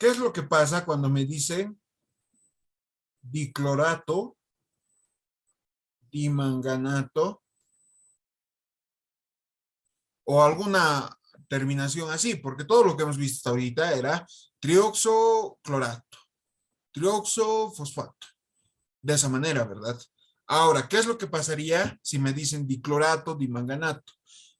¿Qué es lo que pasa cuando me dicen diclorato, dimanganato o alguna terminación así? Porque todo lo que hemos visto hasta ahorita era trioxoclorato, trioxofosfato. De esa manera, ¿verdad? Ahora, ¿qué es lo que pasaría si me dicen diclorato, dimanganato?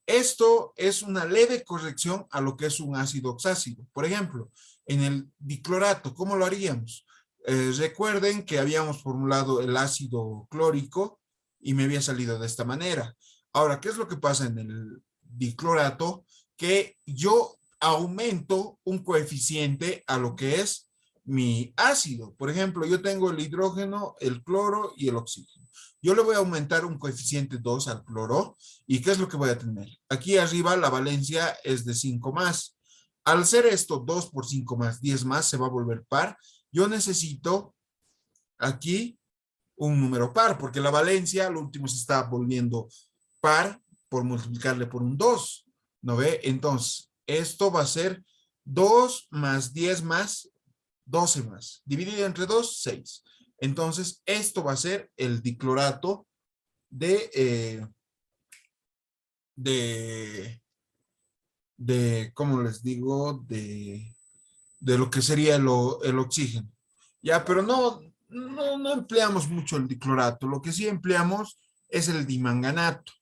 Esto es una leve corrección a lo que es un ácido oxácido. Por ejemplo, en el diclorato, ¿cómo lo haríamos? Recuerden que habíamos formulado el ácido clórico y me había salido de esta manera. Ahora, ¿qué es lo que pasa en el diclorato? Que yo aumento un coeficiente a lo que es mi ácido. Por ejemplo, yo tengo el hidrógeno, el cloro y el oxígeno. Yo le voy a aumentar un coeficiente 2 al cloro. ¿Y qué es lo que voy a tener? Aquí arriba la valencia es de 5 más. Al hacer esto, 2 por 5 más 10 más, se va a volver par. Yo necesito aquí un número par, porque la valencia al último se está volviendo par por multiplicarle por un 2. ¿No ve? Entonces, esto va a ser 2 más 10 más 12 más. Dividido entre 2, 6. Entonces, esto va a ser el diclorato de, ¿cómo les digo? De lo que sería el oxígeno. Ya, pero no empleamos mucho el diclorato. Lo que sí empleamos es el dimanganato.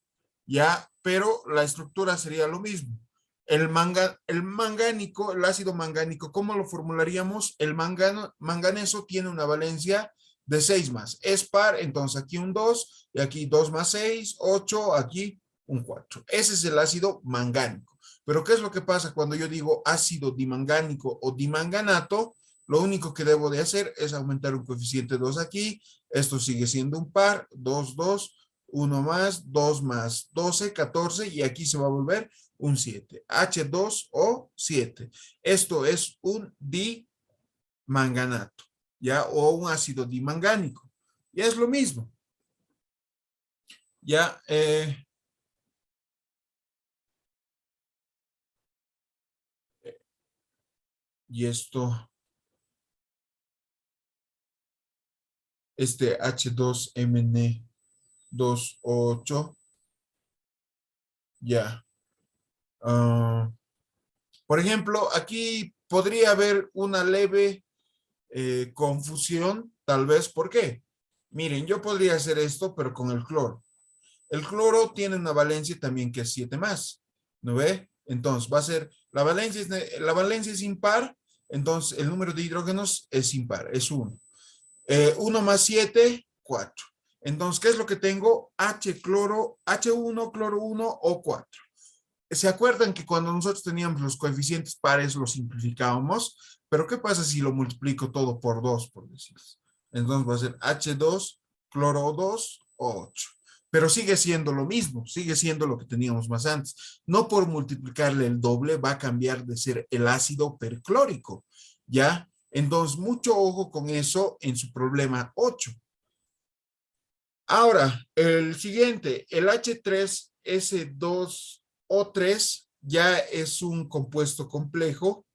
Ya, pero la estructura sería lo mismo. El mangánico, el ácido mangánico, ¿cómo lo formularíamos? El manganeso tiene una valencia de 6 más. Es par, entonces aquí un 2, y aquí 2 más 6, 8, aquí un 4. Ese es el ácido mangánico. Pero ¿qué es lo que pasa cuando yo digo ácido dimangánico o dimanganato? Lo único que debo de hacer es aumentar un coeficiente 2 aquí. Esto sigue siendo un par, 2, 2. 1 más, 2 más 12, 14 y aquí se va a volver un 7. H2O 7. Esto es un dimanganato, ¿ya? O un ácido dimangánico. Y es lo mismo. Ya, y esto, este H2MN28, ya. Por ejemplo, aquí podría haber una leve confusión, tal vez. ¿Por qué? Miren, yo podría hacer esto, pero con el cloro. El cloro tiene una valencia también que es 7 más, ¿no ve? Entonces va a ser, la valencia es impar, entonces el número de hidrógenos es impar, es 1. 1 más 7, 4. Entonces, ¿qué es lo que tengo? H cloro, H1, cloro 1 o 4. ¿Se acuerdan que cuando nosotros teníamos los coeficientes pares los simplificábamos? Pero ¿qué pasa si lo multiplico todo por 2, por decir? Entonces va a ser H2, cloro 2, 8. Pero sigue siendo lo mismo, sigue siendo lo que teníamos más antes. No por multiplicarle el doble va a cambiar de ser el ácido perclórico, ¿ya? Entonces, mucho ojo con eso en su problema 8. Ahora, el siguiente, el H3S2O3 ya es un compuesto complejo.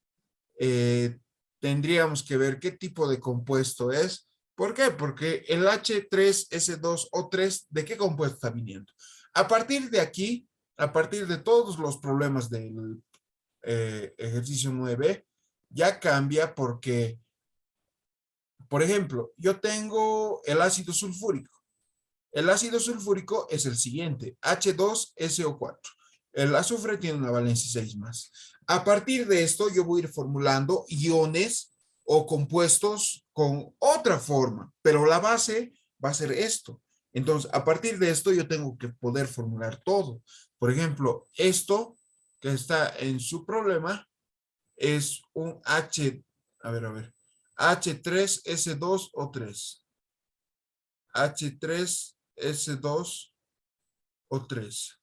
Tendríamos que ver qué tipo de compuesto es. ¿Por qué? Porque el H3S2O3, ¿de qué compuesto está viniendo? A partir de aquí, a partir de todos los problemas del ejercicio 9, ya cambia porque, por ejemplo, yo tengo el ácido sulfúrico. El ácido sulfúrico es el siguiente, H2SO4. El azufre tiene una valencia 6 más. A partir de esto, yo voy a ir formulando iones o compuestos con otra forma, pero la base va a ser esto. Entonces, a partir de esto, yo tengo que poder formular todo. Por ejemplo, esto que está en su problema es un H3S2O3. H3S2O3.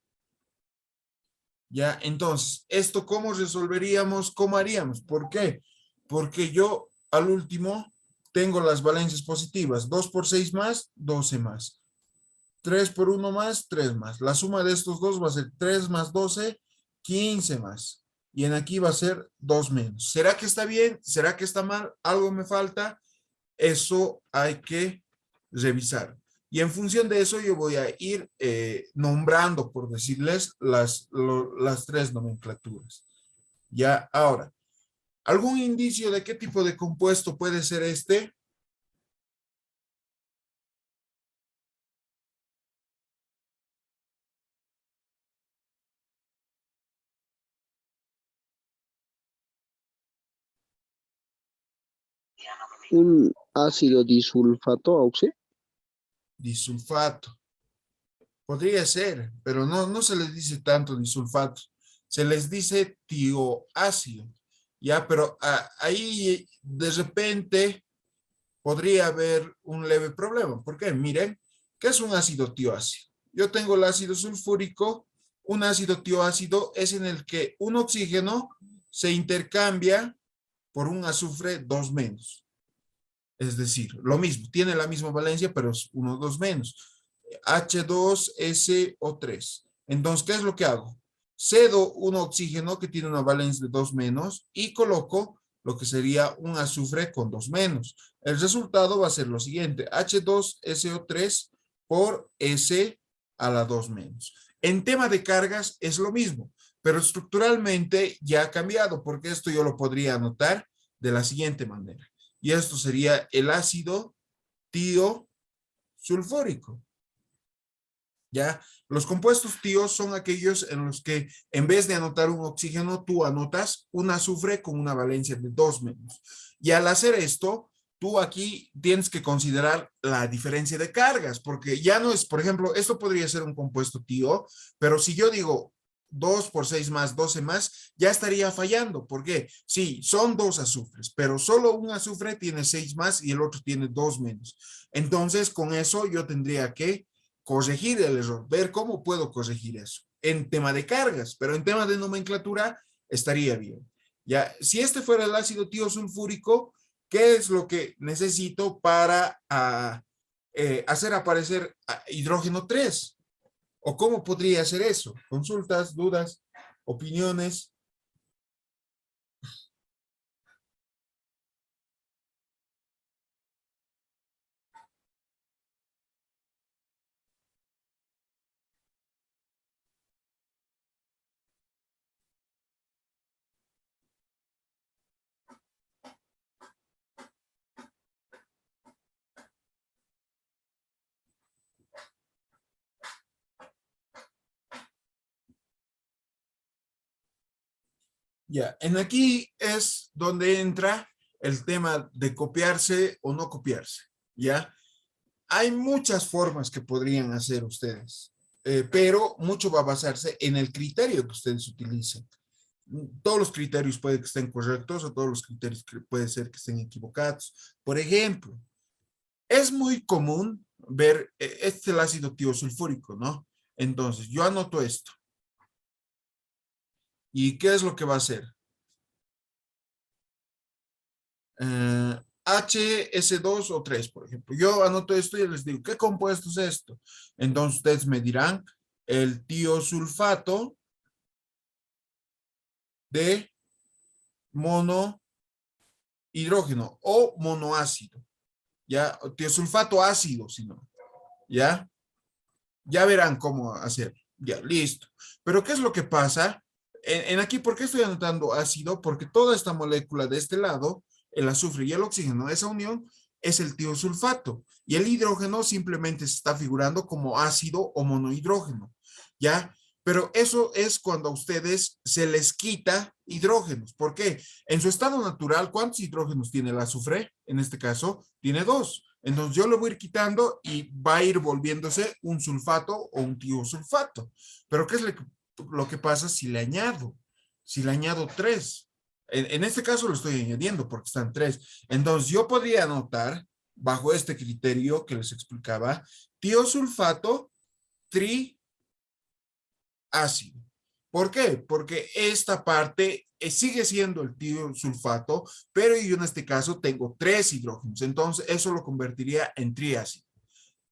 Ya, entonces, ¿esto cómo resolveríamos? ¿Cómo haríamos? ¿Por qué? Porque yo al último tengo las valencias positivas. 2 por 6 más, 12 más. 3 por 1 más, 3 más. La suma de estos dos va a ser 3 más 12, 15 más. y en aquí va a ser 2 menos. ¿Será que está bien? ¿Será que está mal? ¿Algo me falta? Eso hay que revisar. Y en función de eso yo voy a ir nombrando, por decirles, las tres nomenclaturas. Ya, ahora, ¿algún indicio de qué tipo de compuesto puede ser este? Un ácido disulfato, auxe. Disulfato. Podría ser, pero no se les dice tanto disulfato. Se les dice tioácido. Ya, pero ahí de repente podría haber un leve problema. ¿Por qué? Miren, ¿qué es un ácido tioácido? Yo tengo el ácido sulfúrico. Un ácido tioácido es en el que un oxígeno se intercambia por un azufre 2 menos. Es decir, lo mismo, tiene la misma valencia, pero es 1, 2 menos. H2SO3. Entonces, ¿qué es lo que hago? Cedo un oxígeno que tiene una valencia de 2 menos y coloco lo que sería un azufre con 2 menos. El resultado va a ser lo siguiente, H2SO3 por S a la 2 menos. En tema de cargas es lo mismo, pero estructuralmente ya ha cambiado, porque esto yo lo podría anotar de la siguiente manera. Y esto sería el ácido tiosulfúrico. ¿Ya? Los compuestos tíos son aquellos en los que en vez de anotar un oxígeno, tú anotas un azufre con una valencia de 2 menos. Y al hacer esto, tú aquí tienes que considerar la diferencia de cargas, porque ya no es, por ejemplo, esto podría ser un compuesto tío, pero si yo digo 2 por 6 más, 12 más, ya estaría fallando. ¿Por qué? Sí, son 2 azufres, pero solo un azufre tiene 6 más y el otro tiene 2 menos. Entonces, con eso yo tendría que corregir el error, ver cómo puedo corregir eso en tema de cargas, pero en tema de nomenclatura estaría bien. Ya, si este fuera el ácido tiosulfúrico, ¿qué es lo que necesito para hacer aparecer hidrógeno 3? ¿O cómo podría hacer eso? Consultas, dudas, opiniones. Ya, en aquí es donde entra el tema de copiarse o no copiarse, ¿ya? Hay muchas formas que podrían hacer ustedes, pero mucho va a basarse en el criterio que ustedes utilicen. Todos los criterios pueden que estén correctos o todos los criterios puede ser que estén equivocados. Por ejemplo, es muy común ver, este es el ácido tiosulfúrico, ¿no? Entonces, yo anoto esto. ¿Y qué es lo que va a hacer? HS2 o 3, por ejemplo. Yo anoto esto y les digo, ¿qué compuesto es esto? Entonces ustedes me dirán el tiosulfato de monohidrógeno o monoácido, ¿ya? Tiosulfato ácido, si no, ¿ya? Ya verán cómo hacer. Ya, listo. Pero ¿qué es lo que pasa? En aquí, ¿por qué estoy anotando ácido? Porque toda esta molécula de este lado, el azufre y el oxígeno, esa unión es el tiosulfato. Y el hidrógeno simplemente se está figurando como ácido o monohidrógeno. ¿Ya? Pero eso es cuando a ustedes se les quita hidrógenos. ¿Por qué? En su estado natural, ¿cuántos hidrógenos tiene el azufre? En este caso, tiene 2. Entonces yo lo voy a ir quitando y va a ir volviéndose un sulfato o un tiosulfato. Pero ¿qué es lo que pasa si le añado? Si le añado 3. En este caso lo estoy añadiendo porque están 3. Entonces yo podría anotar, bajo este criterio que les explicaba, tiosulfato triácido. ¿Por qué? Porque esta parte sigue siendo el tiosulfato, pero yo en este caso tengo 3 hidrógenos. Entonces eso lo convertiría en triácido.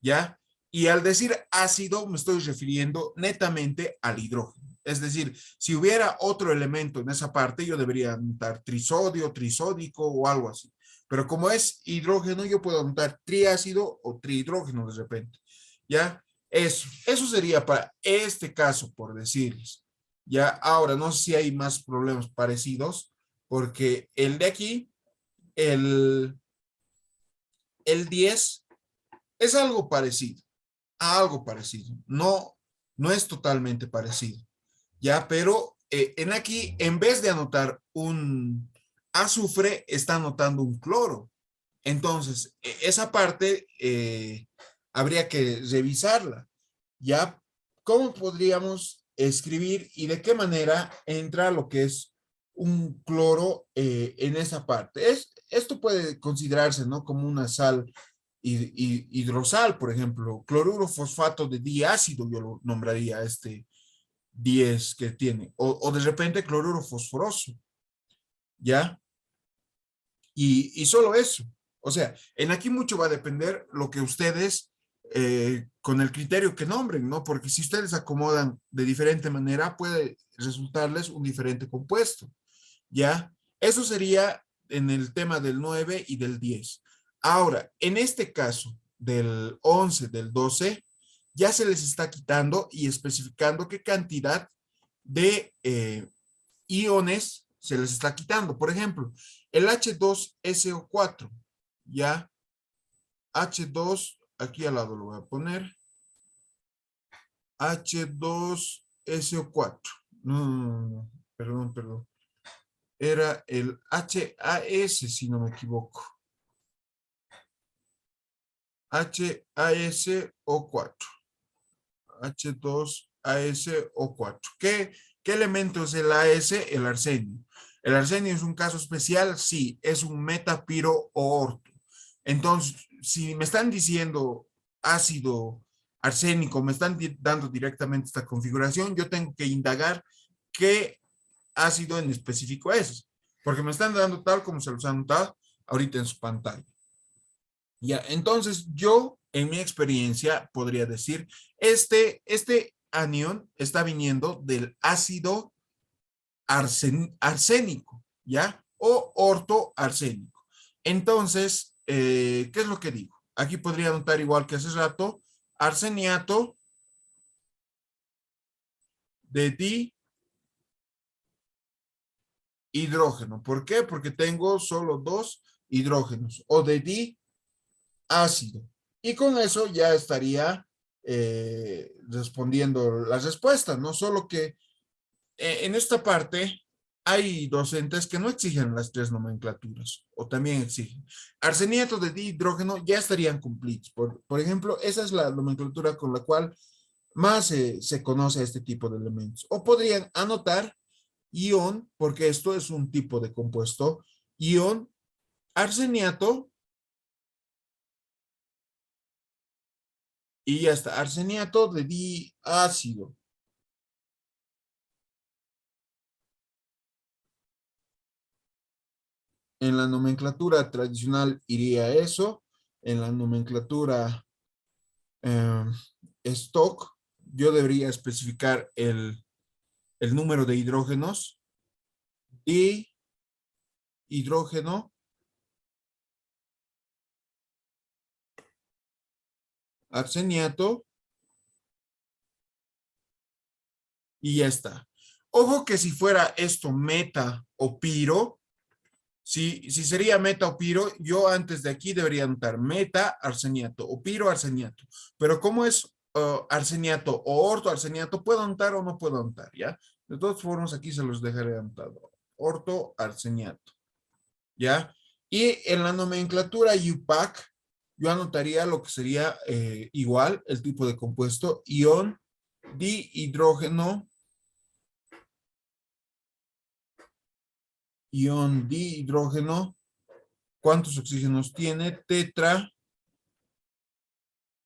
¿Ya? Y al decir ácido me estoy refiriendo netamente al hidrógeno. Es decir, si hubiera otro elemento en esa parte, yo debería anotar trisodio, trisódico o algo así. Pero como es hidrógeno, yo puedo anotar triácido o trihidrógeno de repente. ¿Ya? Eso sería para este caso, por decirles. Ya, ahora no sé si hay más problemas parecidos, porque el de aquí, el, el 10 es algo parecido. No, no es totalmente parecido. Ya, pero en aquí, en vez de anotar un azufre, está anotando un cloro. Entonces, esa parte habría que revisarla. ¿Ya? ¿Cómo podríamos escribir y de qué manera entra lo que es un cloro en esa parte? Esto puede considerarse, ¿no? Como una sal hidrosal, por ejemplo, cloruro fosfato de diácido, yo lo nombraría este 10 que tiene, o de repente cloruro fosforoso, ¿ya? Y solo eso. O sea, en aquí mucho va a depender lo que ustedes, con el criterio que nombren, ¿no? Porque si ustedes acomodan de diferente manera, puede resultarles un diferente compuesto, ¿ya? Eso sería en el tema del 9 y del 10. Ahora, en este caso del 11, del 12, ya se les está quitando y especificando qué cantidad de iones se les está quitando. Por ejemplo, el H2SO4, ya, H2, aquí al lado lo voy a poner, H2SO4, no, perdón, era el HAS, si no me equivoco, HASO4, H2ASO4. ¿Qué elemento es el AS? El arsenio. ¿El arsenio es un caso especial? Sí, es un metapiro o orto. Entonces, si me están diciendo ácido arsénico, me están dando directamente esta configuración, yo tengo que indagar qué ácido en específico es, porque me están dando tal como se los han notado ahorita en su pantalla. Ya, entonces yo, en mi experiencia, podría decir, este anión está viniendo del ácido arsénico, ¿ya? O ortoarsénico. Entonces, ¿qué es lo que digo? Aquí podría anotar igual que hace rato, arseniato de dihidrógeno. ¿Por qué? Porque tengo solo dos hidrógenos, o de diácido. Y con eso ya estaría respondiendo las respuestas, no solo que en esta parte hay docentes que no exigen las tres nomenclaturas o también exigen. Arseniato de dihidrógeno ya estarían cumplidos. Por ejemplo, esa es la nomenclatura con la cual más se conoce a este tipo de elementos. O podrían anotar ion, porque esto es un tipo de compuesto, ion arseniato y ya está, arseniato de diácido. En la nomenclatura tradicional iría eso. En la nomenclatura eh, stock, yo debería especificar el número de hidrógenos y hidrógeno, arseniato y ya está. Ojo que si fuera esto meta o piro, si sería meta o piro, yo antes de aquí debería anotar meta arseniato o piro arseniato. Pero como es arseniato o orto arseniato, puedo anotar o no puedo anotar, ¿ya? De todas formas, aquí se los dejaré anotado. Orto arseniato, ¿ya? Y en la nomenclatura UPAC, yo anotaría lo que sería igual, el tipo de compuesto, ion dihidrógeno, ion dihidrógeno, ¿cuántos oxígenos tiene? Tetra,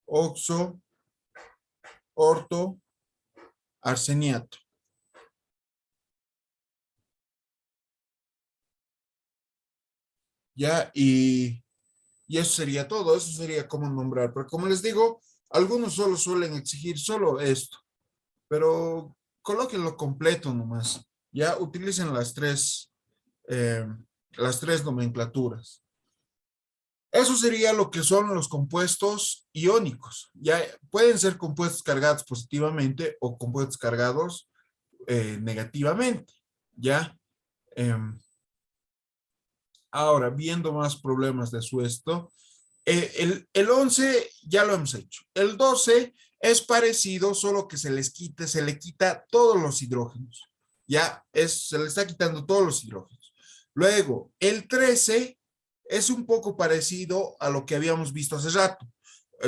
oxo, orto, arseniato. ¿Ya? Y eso sería todo, eso sería cómo nombrar. Pero como les digo, algunos solo suelen exigir solo esto, pero colóquenlo completo nomás. Ya utilicen eh, las tres nomenclaturas. Eso sería lo que son los compuestos iónicos. Ya pueden ser compuestos cargados positivamente o compuestos cargados negativamente. Ya. Em, Ahora, viendo más problemas de su esto, el 11 ya lo hemos hecho. El 12 es parecido, solo que se le quita todos los hidrógenos. Ya, se le está quitando todos los hidrógenos. Luego, el 13 es un poco parecido a lo que habíamos visto hace rato.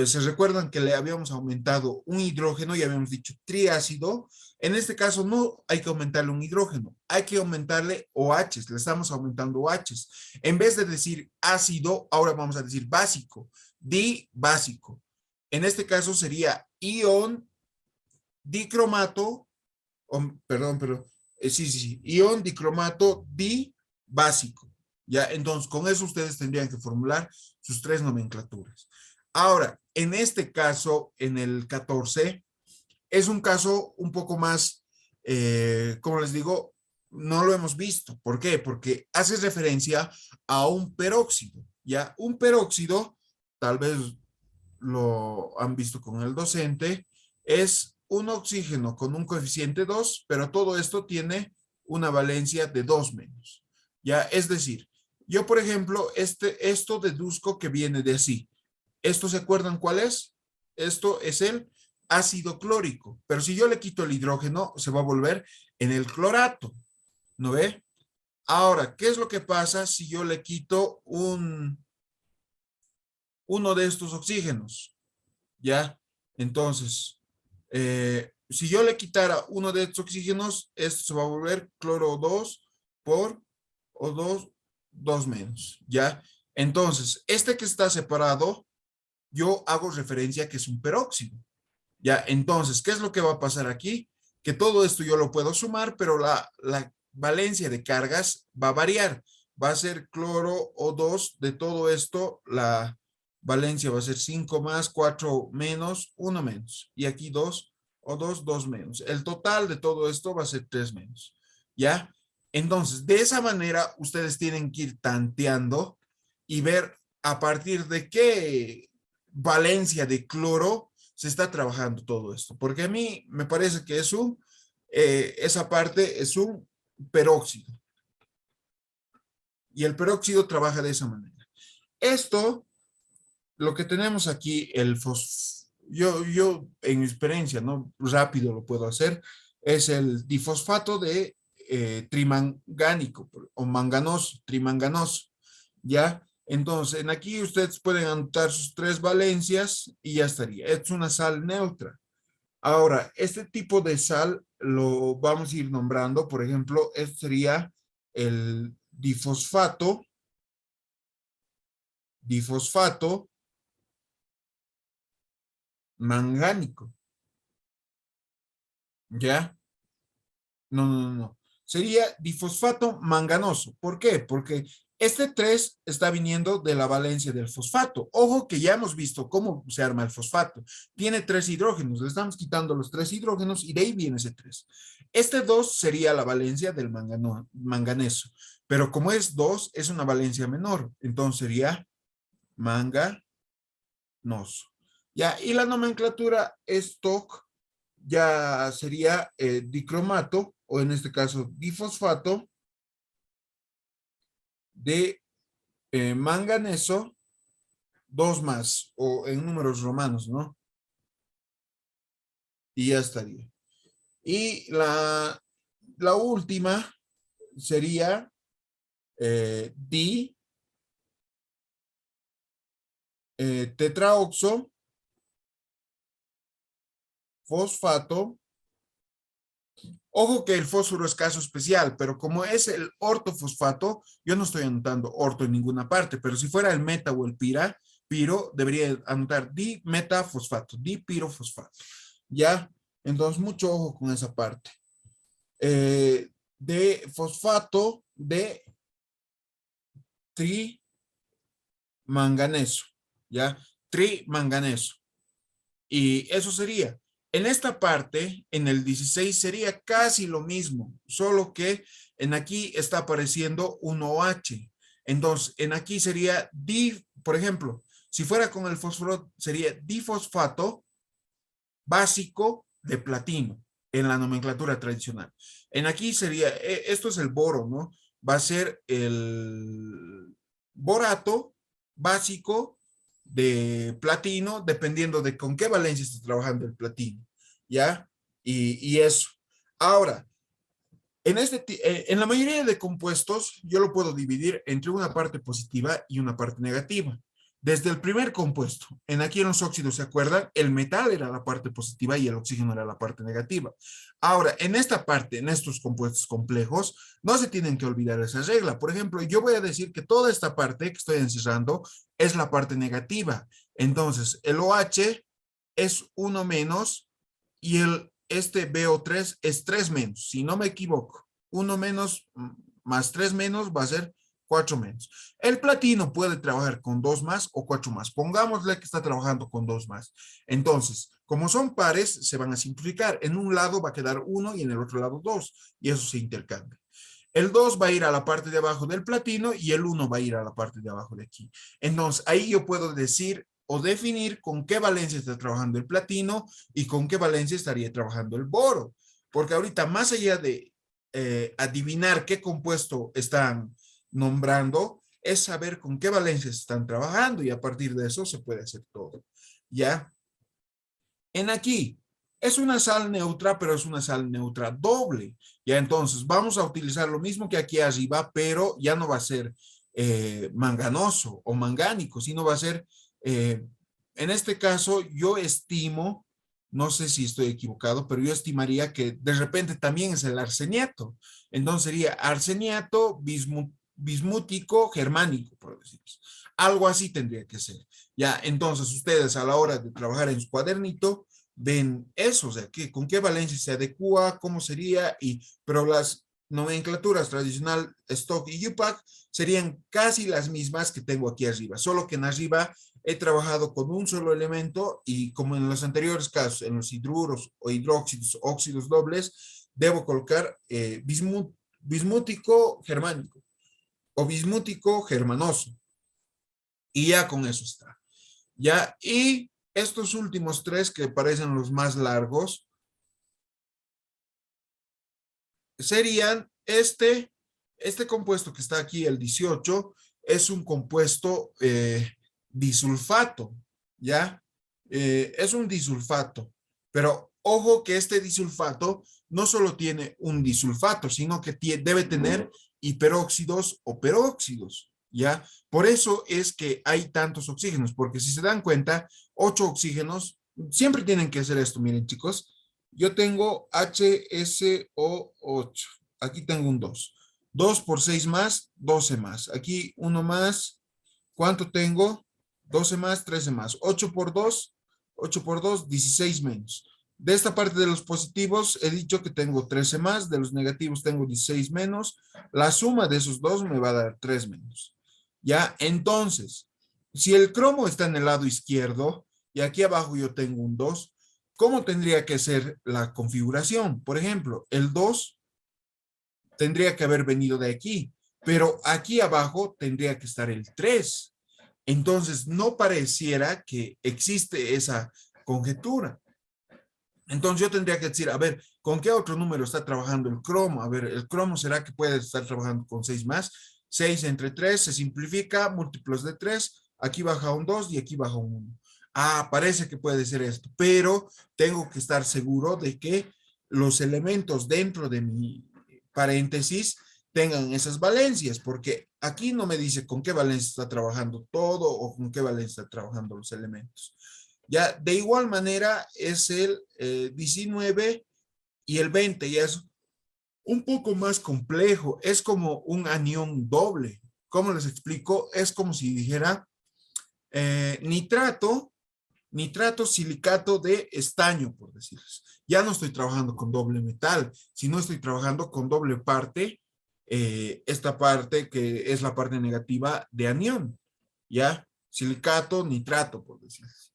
Se recuerdan que le habíamos aumentado un hidrógeno y habíamos dicho triácido. En este caso no hay que aumentarle un hidrógeno, hay que aumentarle OHs, le estamos aumentando OHs. En vez de decir ácido, ahora vamos a decir básico, dibásico. En este caso sería ion dicromato, perdón, pero sí, ion dicromato dibásico. Ya, entonces con eso ustedes tendrían que formular sus tres nomenclaturas. Ahora, en este caso, en el 14, es un caso un poco más, como les digo, no lo hemos visto. ¿Por qué? Porque hace referencia a un peróxido. Ya, un peróxido, tal vez lo han visto con el docente, es un oxígeno con un coeficiente 2, pero todo esto tiene una valencia de 2 menos. Ya, es decir, yo, por ejemplo, esto deduzco que viene de así. ¿Esto se acuerdan cuál es? Esto es el ácido clórico, pero si yo le quito el hidrógeno, se va a volver en el clorato, ¿no ve? Ahora, ¿qué es lo que pasa si yo le quito uno de estos oxígenos? ¿Ya? Entonces, si yo le quitara uno de estos oxígenos, esto se va a volver cloro 2 por O2, 2 menos, ¿ya? Entonces, este que está separado, yo hago referencia a que es un peróxido. Ya, entonces, ¿qué es lo que va a pasar aquí? Que todo esto yo lo puedo sumar, pero la valencia de cargas va a variar. Va a ser cloro O2 de todo esto, la valencia va a ser 5 más, 4 menos, 1 menos. Y aquí 2, O2, 2 menos. El total de todo esto va a ser 3 menos. ¿Ya? Entonces, de esa manera, ustedes tienen que ir tanteando y ver a partir de qué valencia de cloro se está trabajando todo esto, porque a mí me parece que esa parte es un peróxido y el peróxido trabaja de esa manera. Esto, lo que tenemos aquí, yo en mi experiencia, ¿no? Rápido lo puedo hacer, es el difosfato de trimangánico o manganoso, trimanganoso, ¿ya? Entonces, en aquí ustedes pueden anotar sus tres valencias y ya estaría. Es una sal neutra. Ahora, este tipo de sal lo vamos a ir nombrando. Por ejemplo, este sería el difosfato mangánico. ¿Ya? No. Sería difosfato manganoso. ¿Por qué? Porque este 3 está viniendo de la valencia del fosfato. Ojo que ya hemos visto cómo se arma el fosfato. Tiene 3 hidrógenos. Le estamos quitando los 3 hidrógenos y de ahí viene ese 3. Este 2 sería la valencia del manganeso. Pero como es 2, es una valencia menor. Entonces sería manganoso. Ya, y la nomenclatura stock ya sería dicromato, o en este caso difosfato de manganeso, 2 más, o en números romanos, ¿no? Y ya estaría. Y la última sería di tetraoxo fosfato. Ojo que el fósforo es caso especial, pero como es el ortofosfato, yo no estoy anotando orto en ninguna parte, pero si fuera el meta o el piro, debería anotar dimetafosfato, dipirofosfato. ¿Ya? Entonces, mucho ojo con esa parte. De fosfato de trimanganeso, ¿ya? Trimanganeso. Y eso sería. En esta parte, en el 16 sería casi lo mismo, solo que en aquí está apareciendo un OH. Entonces, en aquí sería, por ejemplo, si fuera con el fósforo, sería difosfato básico de platino en la nomenclatura tradicional. En aquí sería, esto es el boro, ¿no? Va a ser el borato básico de platino, dependiendo de con qué valencia esté trabajando el platino, ¿ya? Y eso. Ahora, en la mayoría de compuestos, yo lo puedo dividir entre una parte positiva y una parte negativa. Desde el primer compuesto, aquí en los óxidos, ¿se acuerdan? El metal era la parte positiva y el oxígeno era la parte negativa. Ahora, en esta parte, en estos compuestos complejos, no se tienen que olvidar esa regla. Por ejemplo, yo voy a decir que toda esta parte que estoy encerrando es la parte negativa. Entonces, el OH es uno menos y este BO3 es 3 menos, si no me equivoco. Uno menos más 3 menos va a ser 4 menos. El platino puede trabajar con 2 más o 4 más. Pongámosle que está trabajando con 2 más. Entonces, como son pares, se van a simplificar. En un lado va a quedar 1 y en el otro lado 2. Y eso se intercambia. El 2 va a ir a la parte de abajo del platino y el 1 va a ir a la parte de abajo de aquí. Entonces, ahí yo puedo decir o definir con qué valencia está trabajando el platino y con qué valencia estaría trabajando el boro. Porque ahorita, más allá de adivinar qué compuesto están nombrando, es saber con qué valencias están trabajando y a partir de eso se puede hacer todo. ¿Ya? En aquí, es una sal neutra, pero es una sal neutra doble. Ya entonces vamos a utilizar lo mismo que aquí arriba, pero ya no va a ser manganoso o mangánico, sino va a ser, en este caso, yo estimo, no sé si estoy equivocado, pero yo estimaría que de repente también es el arseniato. Entonces sería arseniato bismútico germánico, por decirlo. Algo así tendría que ser. Ya, entonces ustedes a la hora de trabajar en su cuadernito, ven eso, o sea, con qué valencia se adecua, cómo sería, pero las nomenclaturas tradicional, stock y UPAC serían casi las mismas que tengo aquí arriba, solo que en arriba he trabajado con un solo elemento y como en los anteriores casos, en los hidruros o hidróxidos, óxidos dobles, debo colocar bismútico germánico o bismútico germanoso y ya con eso está. Ya, y estos últimos tres que parecen los más largos serían este compuesto que está aquí, el 18, es un compuesto disulfato, ¿ya? Es un disulfato, pero ojo que este disulfato no solo tiene un disulfato, sino que debe tener hiperóxidos o peróxidos, ¿ya? Por eso es que hay tantos oxígenos, porque si se dan cuenta, 8 oxígenos, siempre tienen que hacer esto, miren chicos, yo tengo HSO8. Aquí tengo un 2. 2 por 6 más, 12 más. Aquí uno más. ¿Cuánto tengo? 12 más, 13 más. 8 por 2, 8 por 2, 16 menos. De esta parte de los positivos he dicho que tengo 13 más, de los negativos tengo 16 menos. La suma de esos dos me va a dar 3 menos. Ya, entonces, si el cromo está en el lado izquierdo y aquí abajo yo tengo un 2, ¿cómo tendría que ser la configuración? Por ejemplo, el 2 tendría que haber venido de aquí, pero aquí abajo tendría que estar el 3. Entonces, no pareciera que existe esa conjetura. Entonces, yo tendría que decir, a ver, ¿con qué otro número está trabajando el cromo? A ver, el cromo será que puede estar trabajando con 6 más. 6 entre 3 se simplifica, múltiplos de 3. Aquí baja un 2 y aquí baja un 1. Ah, parece que puede ser esto, pero tengo que estar seguro de que los elementos dentro de mi paréntesis tengan esas valencias, porque aquí no me dice con qué valencia está trabajando todo o con qué valencia está trabajando los elementos. Ya, de igual manera es el 19 y el 20, ya es un poco más complejo, es como un anión doble. ¿Cómo les explico? Es como si dijera nitrato, silicato de estaño, por decirles. Ya no estoy trabajando con doble metal, sino estoy trabajando con doble parte, esta parte que es la parte negativa de anión, ¿ya? Silicato, nitrato, por decirles.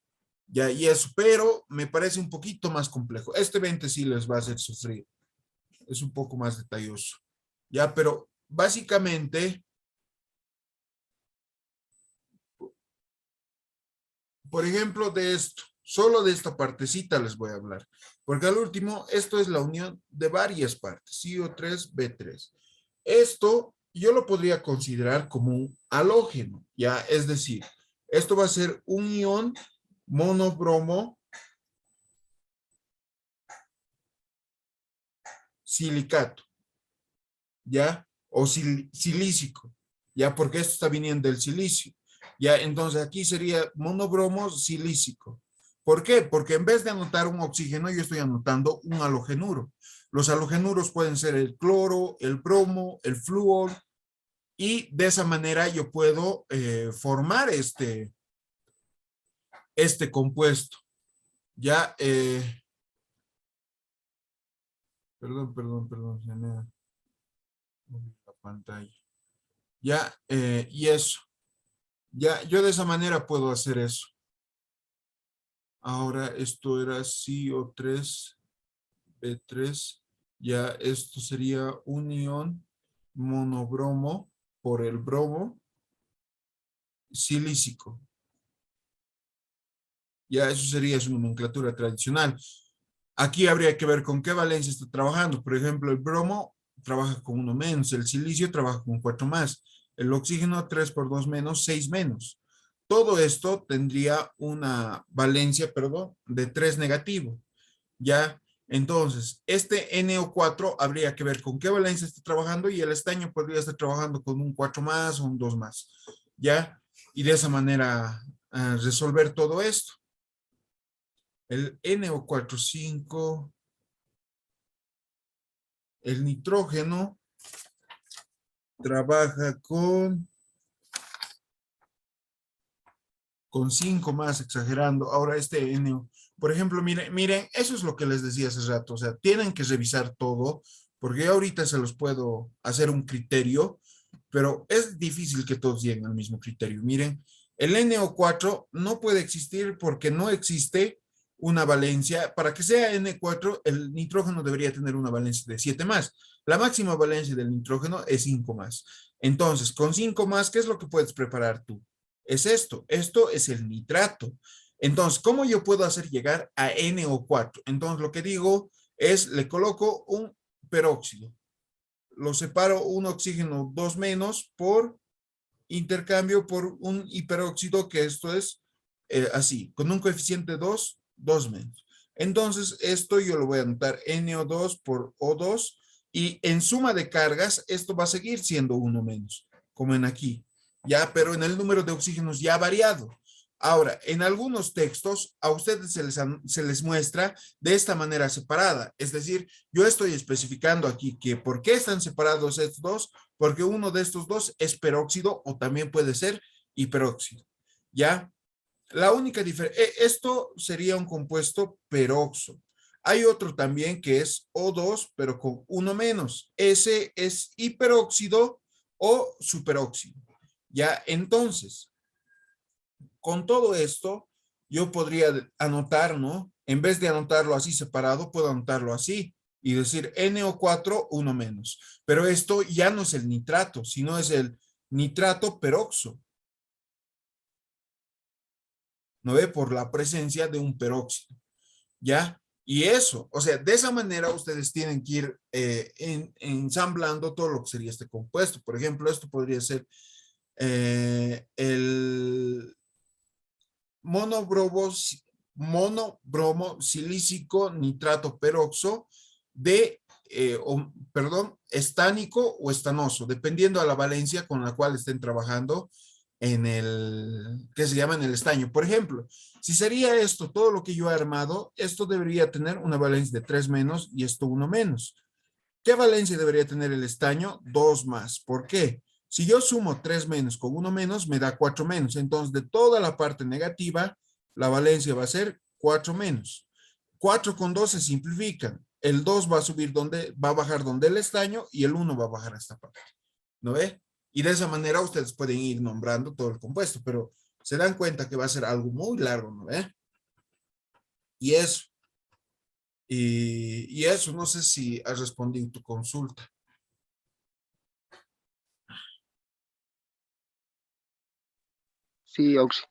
Ya, y eso, pero me parece un poquito más complejo. Este 20 sí les va a hacer sufrir. Es un poco más detalloso. Ya, pero básicamente, por ejemplo, de esto, solo de esta partecita les voy a hablar. Porque al último, esto es la unión de varias partes, CO3, B3. Esto yo lo podría considerar como un halógeno, ya, es decir, esto va a ser un ion monobromo silicato, ya, o silícico, ya, porque esto está viniendo del silicio, ya, entonces aquí sería monobromo silícico. ¿Por qué? Porque en vez de anotar un oxígeno, yo estoy anotando un halogenuro. Los halogenuros pueden ser el cloro, el bromo, el flúor, y de esa manera yo puedo formar este compuesto. Ya, perdón, se me ha movido la pantalla. Ya, y eso. Ya, yo de esa manera puedo hacer eso. Ahora esto era CO3, B3. Ya, esto sería un ion monobromo por el bromo silícico. Ya, eso sería su nomenclatura tradicional. Aquí habría que ver con qué valencia está trabajando. Por ejemplo, el bromo trabaja con uno menos, el silicio trabaja con 4 más, el oxígeno 3 por 2 menos, 6 menos. Todo esto tendría una valencia, perdón, de 3 negativo. ¿Ya? Entonces, este NO4 habría que ver con qué valencia está trabajando y el estaño podría estar trabajando con un 4 más o un 2 más. ¿Ya? Y de esa manera resolver todo esto. El NO45, el nitrógeno trabaja con 5 más, exagerando. Ahora este NO, por ejemplo, miren, eso es lo que les decía hace rato. O sea, tienen que revisar todo, porque yo ahorita se los puedo hacer un criterio, pero es difícil que todos lleguen al mismo criterio. Miren, el NO4 no puede existir porque no existe una valencia. Para que sea N4, el nitrógeno debería tener una valencia de 7 más. La máxima valencia del nitrógeno es 5 más. Entonces, con 5 más, ¿qué es lo que puedes preparar tú? Es esto es el nitrato. Entonces, ¿cómo yo puedo hacer llegar a NO4? Entonces, lo que digo es, le coloco un peróxido, lo separo un oxígeno 2 menos por intercambio por un hiperóxido, que esto es así, con un coeficiente 2, 2 menos. Entonces, esto yo lo voy a anotar NO2 por O2 y en suma de cargas, esto va a seguir siendo 1 menos, como en aquí, ya, pero en el número de oxígenos ya ha variado. Ahora, en algunos textos a ustedes se les muestra de esta manera separada, es decir, yo estoy especificando aquí que por qué están separados estos dos, porque uno de estos dos es peróxido o también puede ser hiperóxido, ¿ya? La única diferencia, esto sería un compuesto peroxo. Hay otro también que es O2, pero con uno menos. Ese es hiperóxido o superóxido, ¿ya? Entonces, con todo esto, yo podría anotar, ¿no? En vez de anotarlo así separado, puedo anotarlo así y decir NO4, uno menos. Pero esto ya no es el nitrato, sino es el nitrato peroxo, ¿no ve? Por la presencia de un peróxido, ¿ya? Y eso, o sea, de esa manera ustedes tienen que ir ensamblando todo lo que sería este compuesto. Por ejemplo, esto podría ser el monobromo, monobromo silícico nitrato peroxo de, perdón, estánico o estanoso, dependiendo a la valencia con la cual estén trabajando en el, que se llama en el estaño. Por ejemplo, si sería esto, todo lo que yo he armado, esto debería tener una valencia de 3 menos y esto 1 menos. ¿Qué valencia debería tener el estaño? 2 más. ¿Por qué? Si yo sumo 3 menos con 1 menos, me da 4 menos. Entonces, de toda la parte negativa, la valencia va a ser 4 menos. 4 con 2 se simplifican. El 2 va a subir donde, va a bajar donde el estaño y el 1 va a bajar a esta parte. ¿No ve? Y de esa manera ustedes pueden ir nombrando todo el compuesto, pero se dan cuenta que va a ser algo muy largo, ¿no ve? Y eso, y eso, no sé si has respondido tu consulta. Sí, Auxi.